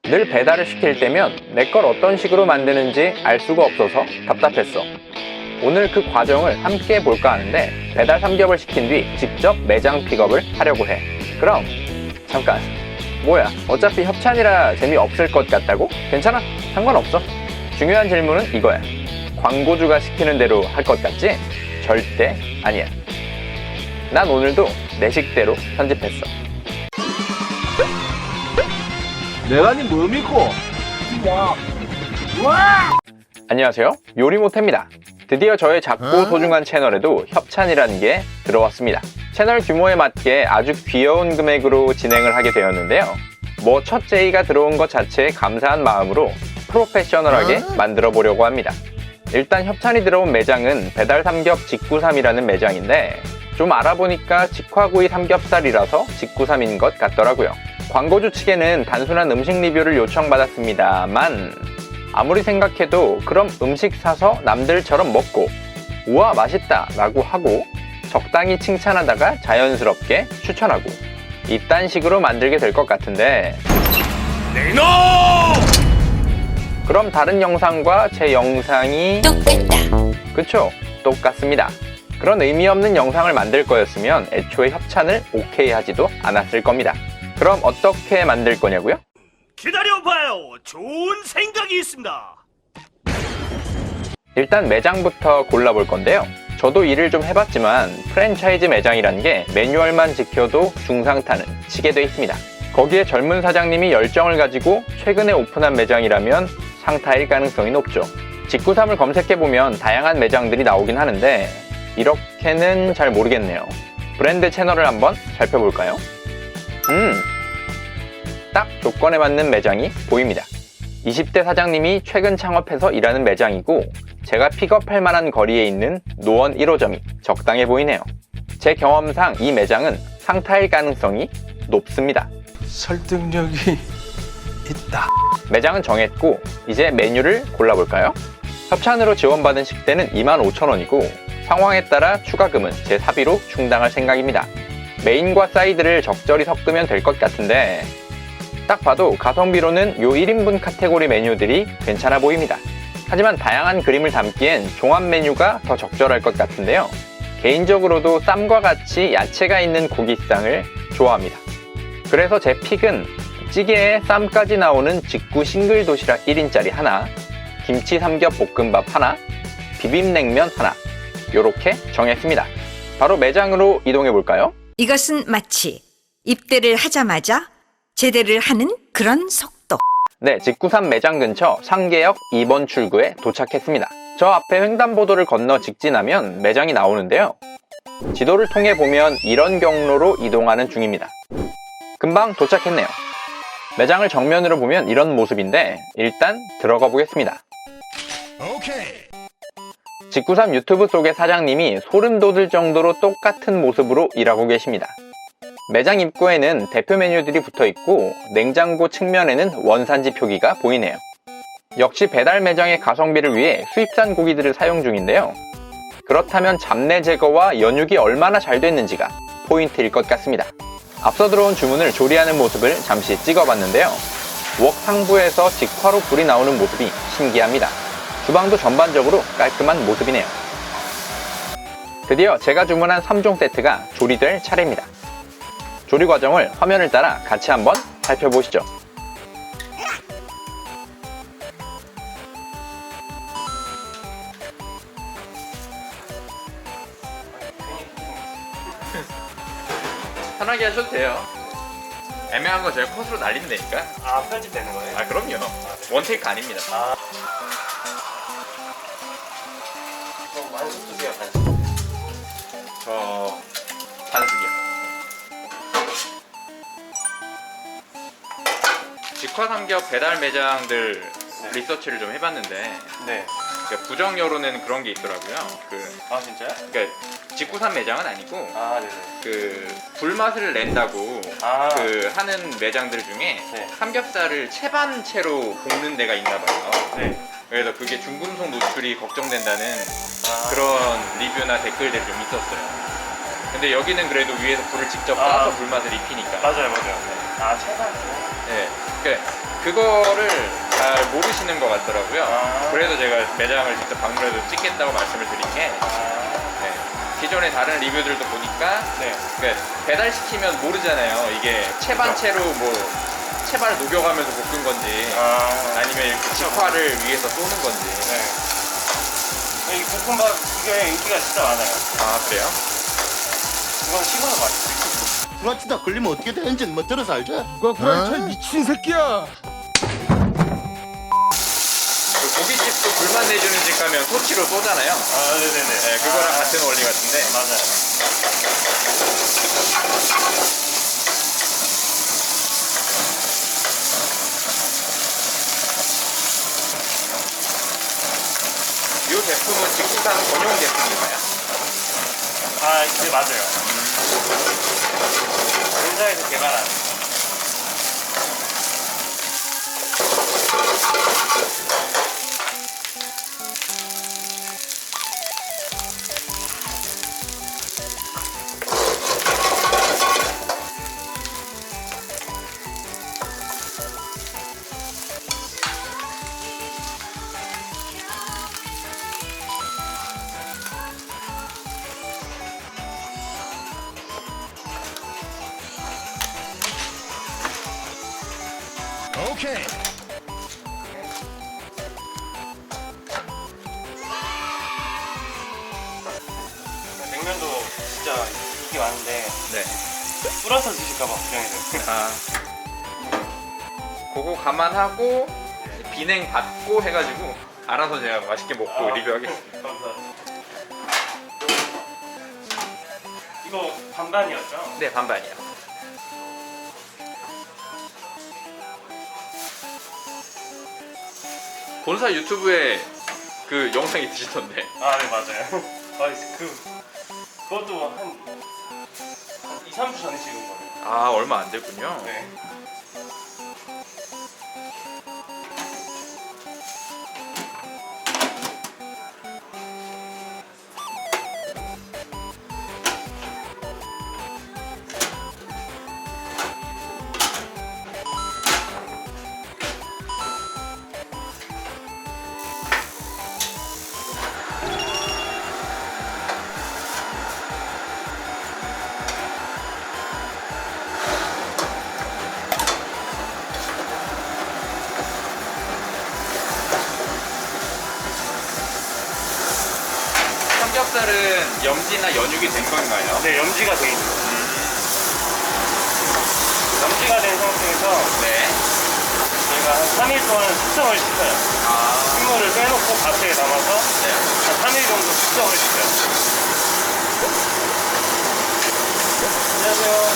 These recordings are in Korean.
늘 배달을 시킬 때면 내 걸 어떤 식으로 만드는지 알 수가 없어서 답답했어. 오늘 그 과정을 함께 볼까 하는데 배달 삼겹을 시킨 뒤 직접 매장 픽업을 하려고 해. 그럼 잠깐, 뭐야, 어차피 협찬이라 재미없을 것 같다고? 괜찮아, 상관없어. 중요한 질문은 이거야. 광고주가 시키는 대로 할 것 같지? 절대 아니야. 난 오늘도 내 식대로 편집했어. 내가 니 뭐 믿고? 안녕하세요, 요리모태입니다. 드디어 저의 작고 소중한 채널에도 협찬이라는 게 들어왔습니다. 채널 규모에 맞게 아주 귀여운 금액으로 진행을 하게 되었는데요. 뭐 첫 제의가 들어온 것 자체에 감사한 마음으로 프로페셔널하게 만들어 보려고 합니다. 일단 협찬이 들어온 매장은 배달삼겹 직구삼이라는 매장인데 좀 알아보니까 직화구이 삼겹살이라서 직구삼인 것 같더라고요. 광고주 측에는 단순한 음식 리뷰를 요청받았습니다만 아무리 생각해도 그럼 음식 사서 남들처럼 먹고 우와 맛있다 라고 하고 적당히 칭찬하다가 자연스럽게 추천하고 이딴 식으로 만들게 될 것 같은데 네이노! 그럼 다른 영상과 제 영상이 똑같다. 그쵸? 똑같습니다. 그런 의미 없는 영상을 만들 거였으면 애초에 협찬을 오케이 하지도 않았을 겁니다. 그럼 어떻게 만들 거냐고요? 기다려봐요. 좋은 생각이 있습니다. 일단 매장부터 골라볼 건데요. 저도 일을 좀 해봤지만 프랜차이즈 매장이라는 게 매뉴얼만 지켜도 중상타는 치게 돼 있습니다. 거기에 젊은 사장님이 열정을 가지고 최근에 오픈한 매장이라면 상타일 가능성이 높죠. 직구삼을 검색해보면 다양한 매장들이 나오긴 하는데 이렇게는 잘 모르겠네요. 브랜드 채널을 한번 살펴볼까요? 딱 조건에 맞는 매장이 보입니다. 20대 사장님이 최근 창업해서 일하는 매장이고 제가 픽업할 만한 거리에 있는 노원 1호점이 적당해 보이네요. 제 경험상 이 매장은 상타일 가능성이 높습니다. 설득력이 있다. 매장은 정했고 이제 메뉴를 골라볼까요? 협찬으로 지원받은 식대는 25,000원이고 상황에 따라 추가금은 제 사비로 충당할 생각입니다. 메인과 사이드를 적절히 섞으면 될 것 같은데 딱 봐도 가성비로는 요 1인분 카테고리 메뉴들이 괜찮아 보입니다. 하지만 다양한 그림을 담기엔 종합 메뉴가 더 적절할 것 같은데요. 개인적으로도 쌈과 같이 야채가 있는 고기상을 좋아합니다. 그래서 제 픽은 찌개에 쌈까지 나오는 직구 싱글 도시락 1인짜리 하나, 김치 삼겹 볶음밥 하나, 비빔냉면 하나 요렇게 정했습니다. 바로 매장으로 이동해 볼까요? 이것은 마치 입대를 하자마자 제대를 하는 그런 속도. 네, 직구삼 매장 근처 상계역 2번 출구에 도착했습니다. 저 앞에 횡단보도를 건너 직진하면 매장이 나오는데요. 지도를 통해 보면 이런 경로로 이동하는 중입니다. 금방 도착했네요. 매장을 정면으로 보면 이런 모습인데 일단 들어가 보겠습니다. 직구삼 유튜브 속의 사장님이 소름 돋을 정도로 똑같은 모습으로 일하고 계십니다. 매장 입구에는 대표 메뉴들이 붙어 있고 냉장고 측면에는 원산지 표기가 보이네요. 역시 배달 매장의 가성비를 위해 수입산 고기들을 사용 중인데요. 그렇다면 잡내 제거와 연육이 얼마나 잘 됐는지가 포인트일 것 같습니다. 앞서 들어온 주문을 조리하는 모습을 잠시 찍어봤는데요. 웍 상부에서 직화로 불이 나오는 모습이 신기합니다. 주방도 전반적으로 깔끔한 모습이네요. 드디어 제가 주문한 3종 세트가 조리될 차례입니다. 조리 과정을 화면을 따라 같이 한번 살펴보시죠. 편하게 하셔도 돼요. 애매한 거 제가 컷으로 날린다니까. 아, 편집되는 거예요? 아, 그럼요. 원테이크 아닙니다. 그럼 많이 드세요, 저 반숙이요. 직화삼겹 배달 매장들 리서치를 좀 해봤는데 네. 그러니까 부정 여론에는 그런 게 있더라고요. 아, 진짜요? 그러니까 직구삼 매장은 아니고 아, 네네. 그 불맛을 낸다고 아. 하는 매장들 중에 네. 삼겹살을 채반 채로 볶는 데가 있나 봐요. 네. 그래서 그게 중금속 노출이 걱정된다는 아. 그런 리뷰나 댓글들이 좀 있었어요. 근데 여기는 그래도 위에서 불을 직접 아. 쏴서 불맛을 입히니까. 맞아요, 맞아요. 네. 아, 체산. 네. 그러니까 그거를 잘 모르시는 것 같더라고요. 아. 그래서 제가 매장을 직접 방문해서 찍겠다고 말씀을 드린 게 네, 기존의 다른 리뷰들도 보니까 네. 배달시키면 모르잖아요. 이게 채반채로 뭐 채반을 녹여가면서 볶은 건지 아니면 이렇게 직화를 위해서 쏘는 건지. 네. 이 볶음밥 이게 인기가 진짜 많아요. 아 그래요? 이건 식어도 맛있어요. 불화치다 걸리면 어떻게 되는지는 뭐 들어서 알지? 누가 구라치다 미친 새끼야. 그 고깃집도 불만 내주는 집 가면 토치로 쏘잖아요. 아, 네네네. 네, 그거랑 같은 원리 같은데. 맞아요. 이 제품은 직구산 전용 제품인가요? 아, 네, 맞아요. 회사에서 개발한. 오케이. 냉면도 진짜 인기 많은데 네. 불어서 드실까봐 걱정해요. 아. 그거 감안하고 비냉 받고 해가지고 알아서 제가 맛있게 먹고 리뷰하겠습니다. 감사합니다. 이거 반반이었죠? 네, 반반이요. 본사 유튜브에 그 영상 있으시던데. 아, 네, 맞아요. 아, 그것도 한 2, 3주 전에 찍은 거예요. 아, 얼마 안 됐군요. 네. 삼겹살은 염지나 연육이 된 건가요? 네, 염지가 돼 있는 거예요. 염지가 된 상태에서 네. 저희가 한 3일 동안 숙성을 시켜요. 아, 식물을 빼놓고 바트에 담아서 네. 한 3일 정도 숙성을 시켜요. 안녕하세요.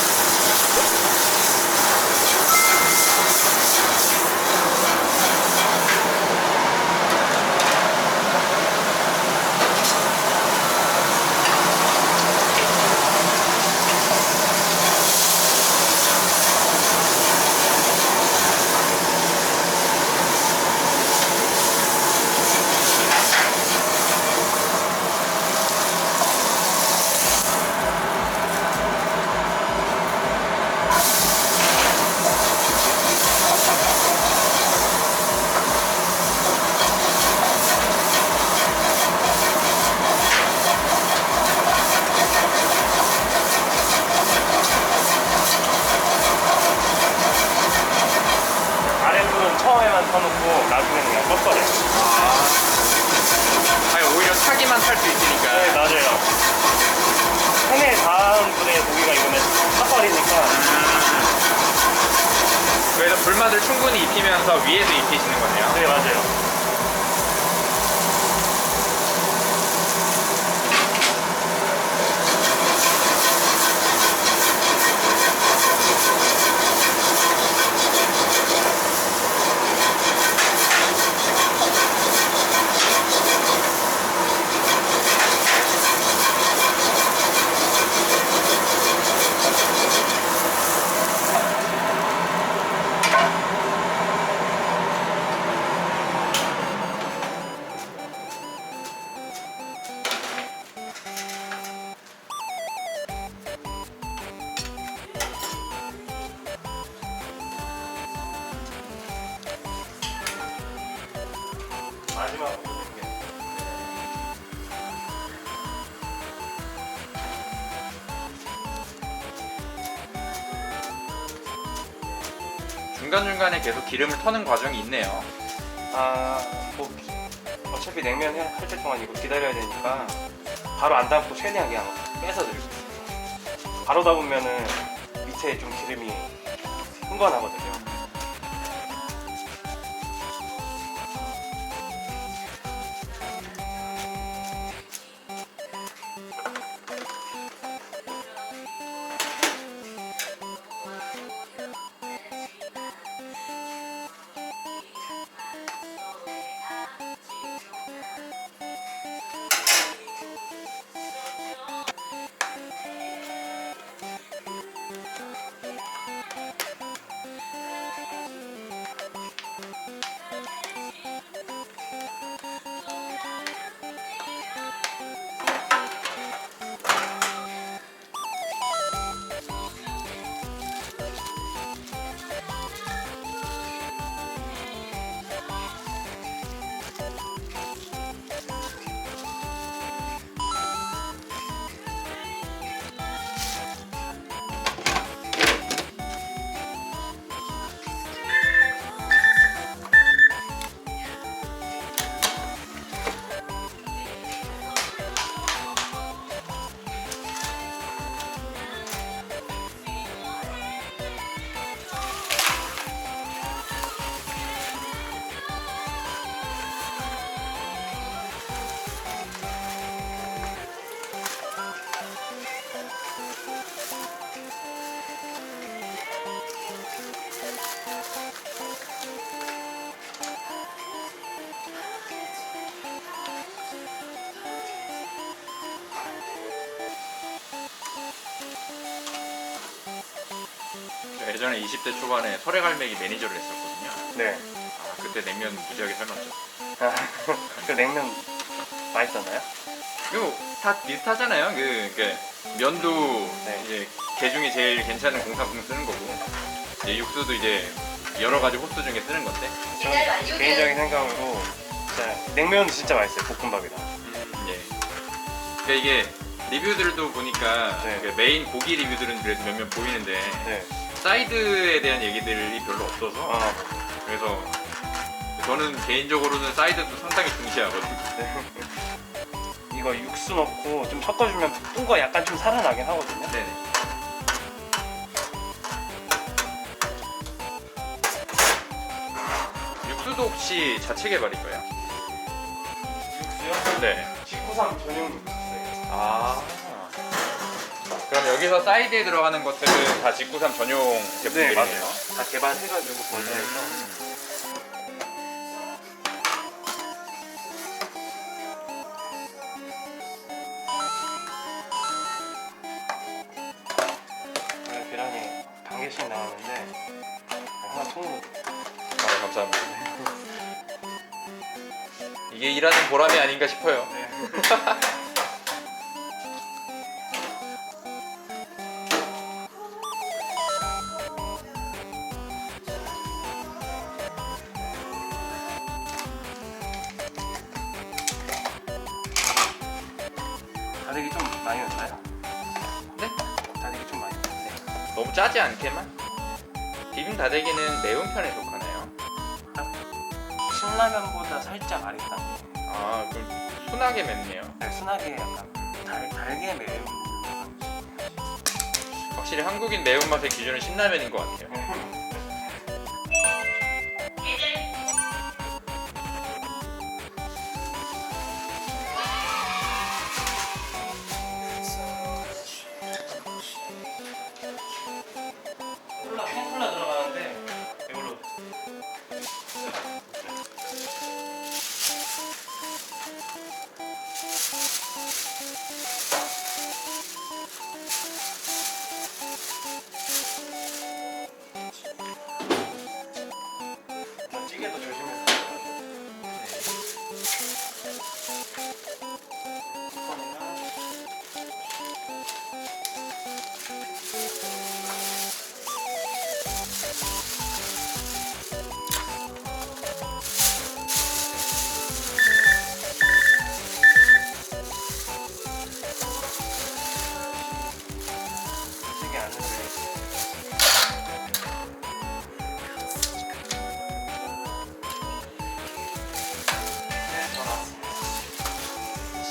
아랫부분 처음에만 터놓고 나중에는 그냥 꺾어내요. 아니, 오히려 타기만 탈 수 있으니까. 네, 맞아요. 팬에 닿은 분의 고기가 이거는 삭발이니까 그래서 불맛을 충분히 입히면서 위에서 입히시는 거네요. 네, 맞아요. 마지막으로 드릴게요. 중간중간에 계속 기름을 터는 과정이 있네요. 뭐 어차피 냉면 할 때 동안 이거 기다려야 되니까 바로 안 담고 최대한 그냥 빼서 드릴 수 있어요. 바로 담으면은 밑에 좀 기름이 흥건하거든요. 예전에 20대 초반에 설해갈매기 매니저를 했었거든요. 네. 그때 냉면 무지하게 삶았죠. 그 냉면 맛있었나요? 이거 다 비슷하잖아요. 그 면도 네. 이제 게 중에 제일 괜찮은 공산품 쓰는 거고, 이제 육수도 이제 여러 가지 호수 중에 쓰는 건데. 저는 개인적인 생각으로 진짜 냉면 진짜 맛있어요. 볶음밥이랑. 예. 그러니까 이게 리뷰들도 보니까 네. 그 메인 고기 리뷰들은 그래도 몇몇 보이는데 네. 사이드에 대한 얘기들이 별로 없어서 그래서 저는 개인적으로는 사이드도 상당히 중시하거든요. 이거 육수 넣고 좀 섞어주면 볶은 거 약간 좀 살아나긴 하거든요. 네네. 육수도 혹시 자체 개발인가요? 육수요? 네. 직구삼 전용 육수예요. 아. 그럼 여기서 사이드에 들어가는 것들은 다 직구삼 전용 네, 제품들이네요. 맞아요. 다 개발해가지고 본사에서. 원래 계란이 1개씩 나왔는데 하나 통으로. 아, 감사합니다. 이게 일하는 보람이 아닌가 싶어요. 네. 다대기 좀 많이 넣나요? 네? 다대기 좀 많이 넣는데 너무 짜지 않게만? 비빔 다대기는 매운 편에 속하나요? 신라면보다 살짝 아랫단. 아, 그럼 순하게 맵네요. 순하게 약간 달게 매운. 확실히 한국인 매운맛의 기준은 신라면인 것 같아요. 콜라 들어가는데 이걸로. 찌개도 조심해서.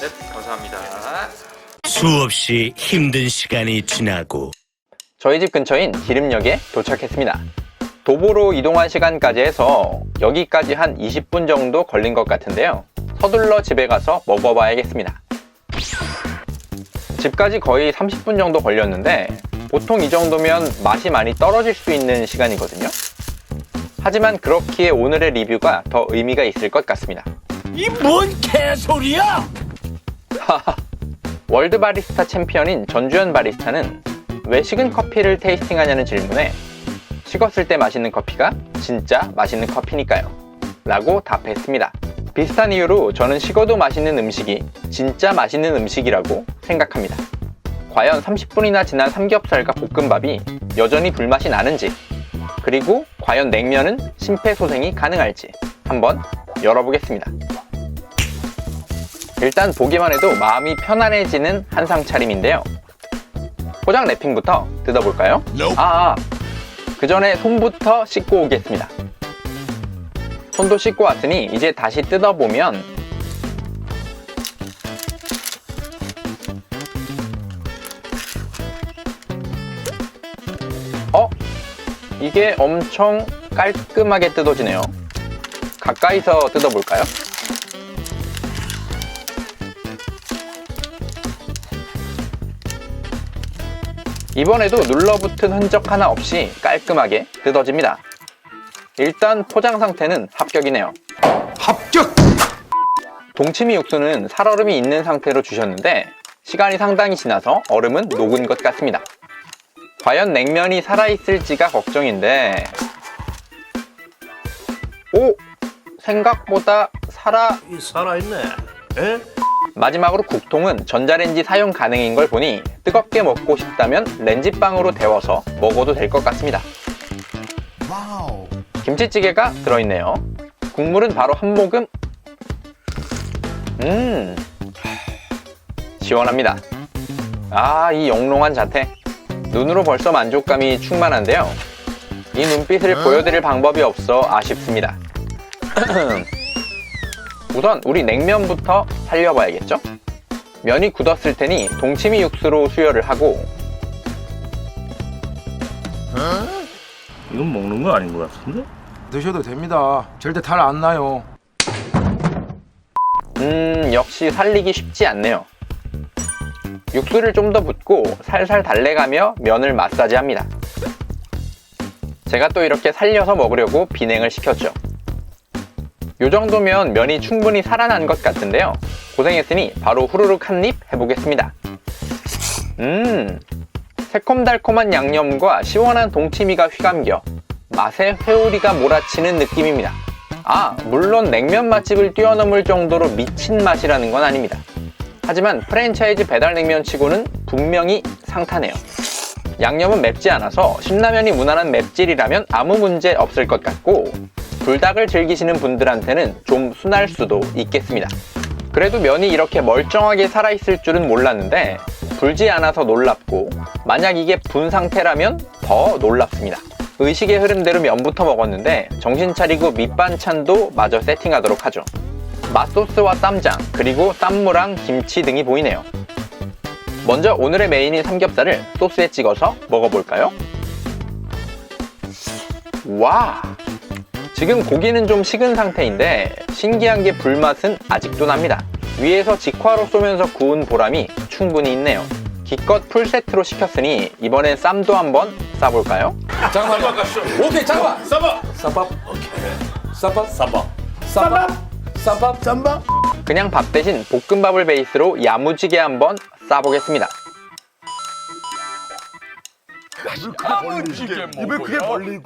네, 감사합니다. 수없이 힘든 시간이 지나고 저희 집 근처인 기름역에 도착했습니다. 도보로 이동한 시간까지 해서 여기까지 한 20분 정도 걸린 것 같은데요. 서둘러 집에 가서 먹어봐야겠습니다. 집까지 거의 30분 정도 걸렸는데 보통 이 정도면 맛이 많이 떨어질 수 있는 시간이거든요. 하지만 그렇기에 오늘의 리뷰가 더 의미가 있을 것 같습니다. 이 뭔 개소리야! 월드 바리스타 챔피언인 전주현 바리스타는 왜 식은 커피를 테이스팅하냐는 질문에 식었을 때 맛있는 커피가 진짜 맛있는 커피니까요 라고 답했습니다. 비슷한 이유로 저는 식어도 맛있는 음식이 진짜 맛있는 음식이라고 생각합니다. 과연 30분이나 지난 삼겹살과 볶음밥이 여전히 불맛이 나는지, 그리고 과연 냉면은 심폐소생이 가능할지 한번 열어보겠습니다. 일단 보기만 해도 마음이 편안해지는 한상 차림인데요. 포장 랩핑부터 뜯어볼까요? 그 전에 손부터 씻고 오겠습니다. 손도 씻고 왔으니 이제 다시 뜯어보면 이게 엄청 깔끔하게 뜯어지네요. 가까이서 뜯어볼까요? 이번에도 눌러붙은 흔적 하나 없이 깔끔하게 뜯어집니다. 일단 포장 상태는 합격이네요. 합격! 동치미 육수는 살얼음이 있는 상태로 주셨는데 시간이 상당히 지나서 얼음은 녹은 것 같습니다. 과연 냉면이 살아있을지가 걱정인데 생각보다 살아있네. 에? 마지막으로 국통은 전자레인지 사용 가능인 걸 보니 뜨겁게 먹고 싶다면 렌지빵으로 데워서 먹어도 될 것 같습니다. 와우. 김치찌개가 들어있네요. 국물은 바로 한 모금. 시원합니다. 이 영롱한 자태. 눈으로 벌써 만족감이 충만한데요. 이 눈빛을 보여드릴 방법이 없어 아쉽습니다. 우선 우리 냉면부터 살려봐야겠죠? 면이 굳었을 테니 동치미 육수로 수혈을 하고 이건 먹는 거 아닌 것 같은데? 드셔도 됩니다. 절대 탈 안 나요. 역시 살리기 쉽지 않네요. 육수를 좀 더 붓고 살살 달래가며 면을 마사지합니다. 제가 또 이렇게 살려서 먹으려고 비냉을 시켰죠. 요 정도면 면이 충분히 살아난 것 같은데요. 고생했으니 바로 후루룩 한 입 해보겠습니다. 새콤달콤한 양념과 시원한 동치미가 휘감겨 맛의 회오리가 몰아치는 느낌입니다. 물론 냉면 맛집을 뛰어넘을 정도로 미친 맛이라는 건 아닙니다. 하지만 프랜차이즈 배달냉면 치고는 분명히 상타네요. 양념은 맵지 않아서 신라면이 무난한 맵찔이라면 아무 문제 없을 것 같고 불닭을 즐기시는 분들한테는 좀 순할 수도 있겠습니다. 그래도 면이 이렇게 멀쩡하게 살아있을 줄은 몰랐는데 불지 않아서 놀랍고 만약 이게 분 상태라면 더 놀랍습니다. 의식의 흐름대로 면부터 먹었는데 정신 차리고 밑반찬도 마저 세팅하도록 하죠. 맛소스와 쌈장, 그리고 쌈무랑 김치 등이 보이네요. 먼저 오늘의 메인인 삼겹살을 소스에 찍어서 먹어볼까요? 와! 지금 고기는 좀 식은 상태인데 신기한 게 불맛은 아직도 납니다. 위에서 직화로 쏘면서 구운 보람이 충분히 있네요. 기껏 풀세트로 시켰으니 이번엔 쌈도 한번 싸볼까요? 잠깐만요. 오케이, 잠깐만. 쌈밥. 오케이. 쌈밥. 그냥 밥 대신 볶음밥을 베이스로 야무지게 한번 싸보겠습니다. 입을 크게 벌리고.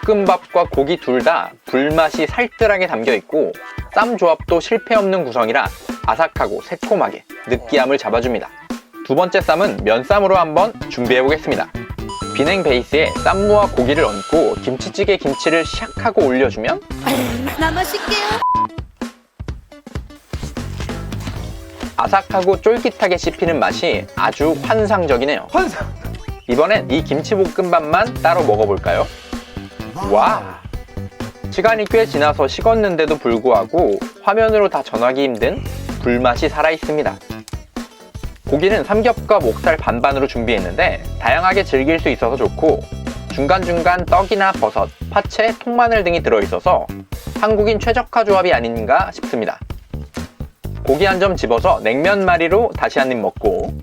볶음밥과 고기 둘 다 불맛이 살뜰하게 담겨있고 쌈 조합도 실패 없는 구성이라 아삭하고 새콤하게 느끼함을 잡아줍니다. 두 번째 쌈은 면쌈으로 한번 준비해보겠습니다. 비냉 베이스에 쌈무와 고기를 얹고 김치찌개 김치를 샥 하고 올려주면 나 마실게요. 아삭하고 쫄깃하게 씹히는 맛이 아주 환상적이네요. 환상. 이번엔 이 김치볶음밥만 따로 먹어볼까요? 와! 시간이 꽤 지나서 식었는데도 불구하고 화면으로 다 전하기 힘든 불맛이 살아있습니다. 고기는 삼겹과 목살 반반으로 준비했는데 다양하게 즐길 수 있어서 좋고 중간중간 떡이나 버섯, 파채, 통마늘 등이 들어있어서 한국인 최적화 조합이 아닌가 싶습니다. 고기 한 점 집어서 냉면 마리로 다시 한 입 먹고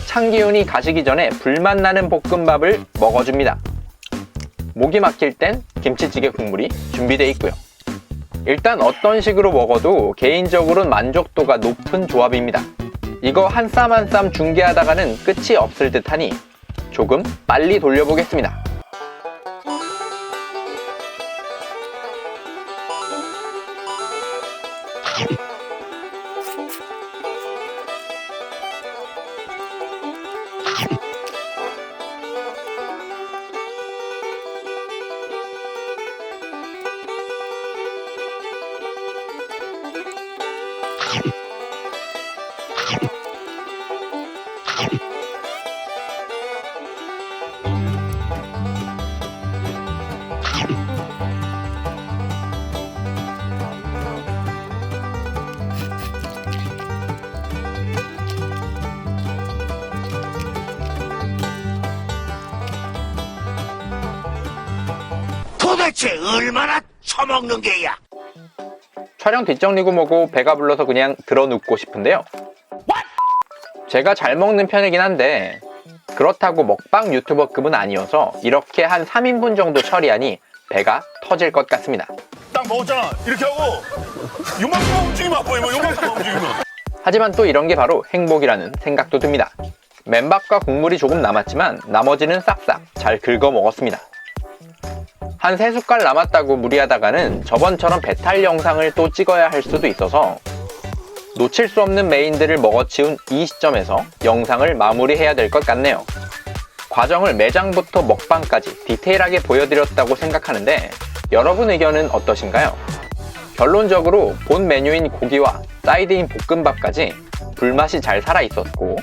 찬 기운이 가시기 전에 불맛 나는 볶음밥을 먹어줍니다. 목이 막힐 땐 김치찌개 국물이 준비되어 있고요. 일단 어떤 식으로 먹어도 개인적으로는 만족도가 높은 조합입니다. 이거 한 쌈 한 쌈 중계하다가는 끝이 없을 듯하니 조금 빨리 돌려보겠습니다. 도대체 얼마나 처먹는 게야? 촬영 뒷정리고 뭐고 배가 불러서 그냥 들어 눕고 싶은데요. 제가 잘 먹는 편이긴 한데 그렇다고 먹방 유튜버급은 아니어서 이렇게 한 3인분 정도 처리하니 배가 터질 것 같습니다. 딱 먹었잖아. 이렇게 하고 요만큼만 움직이면 아파요. 요만큼만 움직이면. 하지만 또 이런 게 바로 행복이라는 생각도 듭니다. 맨밥과 국물이 조금 남았지만 나머지는 싹싹 잘 긁어 먹었습니다. 한 3숟갈 남았다고 무리하다가는 저번처럼 배탈 영상을 또 찍어야 할 수도 있어서 놓칠 수 없는 메인들을 먹어치운 이 시점에서 영상을 마무리해야 될 것 같네요. 과정을 매장부터 먹방까지 디테일하게 보여드렸다고 생각하는데 여러분 의견은 어떠신가요? 결론적으로 본 메뉴인 고기와 사이드인 볶음밥까지 불맛이 잘 살아있었고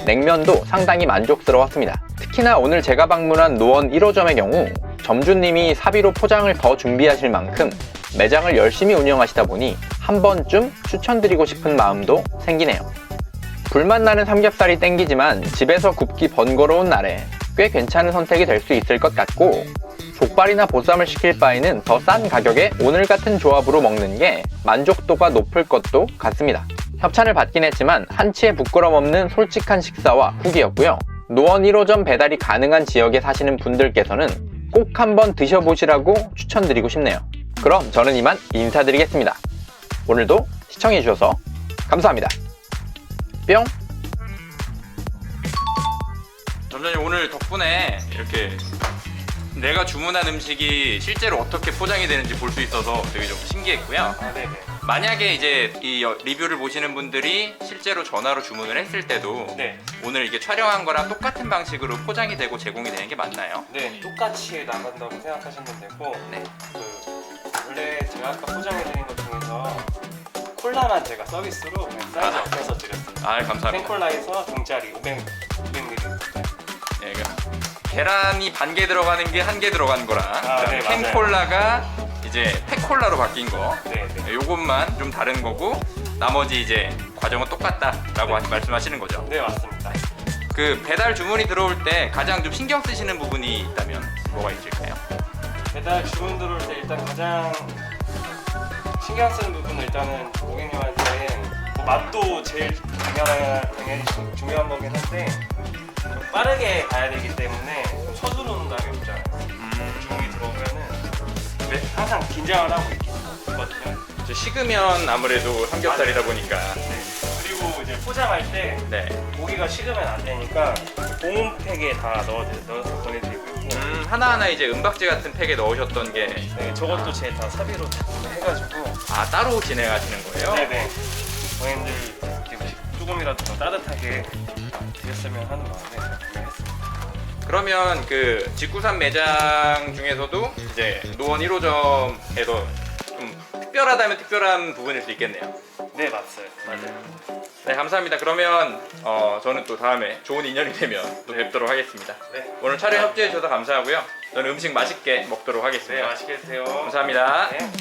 냉면도 상당히 만족스러웠습니다. 특히나 오늘 제가 방문한 노원 1호점의 경우 점주님이 사비로 포장을 더 준비하실 만큼 매장을 열심히 운영하시다 보니 한 번쯤 추천드리고 싶은 마음도 생기네요. 불맛 나는 삼겹살이 땡기지만 집에서 굽기 번거로운 날에 꽤 괜찮은 선택이 될 수 있을 것 같고 족발이나 보쌈을 시킬 바에는 더 싼 가격에 오늘 같은 조합으로 먹는 게 만족도가 높을 것도 같습니다. 협찬을 받긴 했지만 한치의 부끄럼 없는 솔직한 식사와 후기였고요. 노원 1호점 배달이 가능한 지역에 사시는 분들께서는 꼭 한번 드셔보시라고 추천드리고 싶네요. 그럼 저는 이만 인사드리겠습니다. 오늘도 시청해주셔서 감사합니다. 뿅! 점장님 오늘 덕분에 이렇게 내가 주문한 음식이 실제로 어떻게 포장이 되는지 볼 수 있어서 되게 좀 신기했고요. 네네. 만약에 이제 이 리뷰를 보시는 분들이 실제로 전화로 주문을 했을 때도 네. 오늘 이게 촬영한 거랑 똑같은 방식으로 포장이 되고 제공이 되는 게 맞나요? 네, 똑같이 나간다고 생각하시면 되고 네. 원래 제가 아까 포장해드린 것 중에서 콜라만 제가 서비스로 그냥 사이즈 없어서 드렸습니다. 아 감사합니다. 캔콜라에서 종짜리 500ml. 예, 계란이 반 개 들어가는 게 한 개 들어간 거랑 네, 캔콜라가 이제 팩콜라로 바뀐 거 네. 요것만 좀 다른 거고 나머지 이제 과정은 똑같다라고 말씀하시는 거죠. 네, 맞습니다. 그 배달 주문이 들어올 때 가장 좀 신경 쓰시는 부분이 있다면 뭐가 있을까요? 배달 주문 들어올 때 일단 가장 신경 쓰는 부분은 일단은 고객님한테 뭐 맛도 제일 당연히 중요한 거긴 한데 좀 빠르게 가야 되기 때문에 좀 서두르는 감이 없잖아요. 주문이 들어오면은 네, 항상 긴장을 하고 있거든요. 이제 식으면 아무래도 삼겹살이다 보니까 네. 그리고 이제 포장할 때 네. 고기가 식으면 안 되니까 보온팩에 다 넣어서 보내드리고 있고 하나하나 이제 은박지 같은 팩에 넣으셨던 게 네, 저것도 제 다 사비로 해가지고 따로 진행하시는 거예요? 네네. 고객님들 조금이라도 더 따뜻하게 드셨으면 하는 마음에 제가 구매했습니다. 그러면 그 직구산 매장 중에서도 이제 노원 1호점에서 좀 특별하다면 특별한 부분일 수 있겠네요. 네, 맞아요. 네, 감사합니다. 그러면 저는 또 다음에 좋은 인연이 되면 또 뵙도록 하겠습니다. 네. 오늘 촬영 협조해 주셔서 감사하고요. 저는 음식 맛있게 먹도록 네, 하겠습니다. 맛있게 드세요. 감사합니다. 네.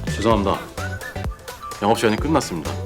죄송합니다. 영업시간이 끝났습니다.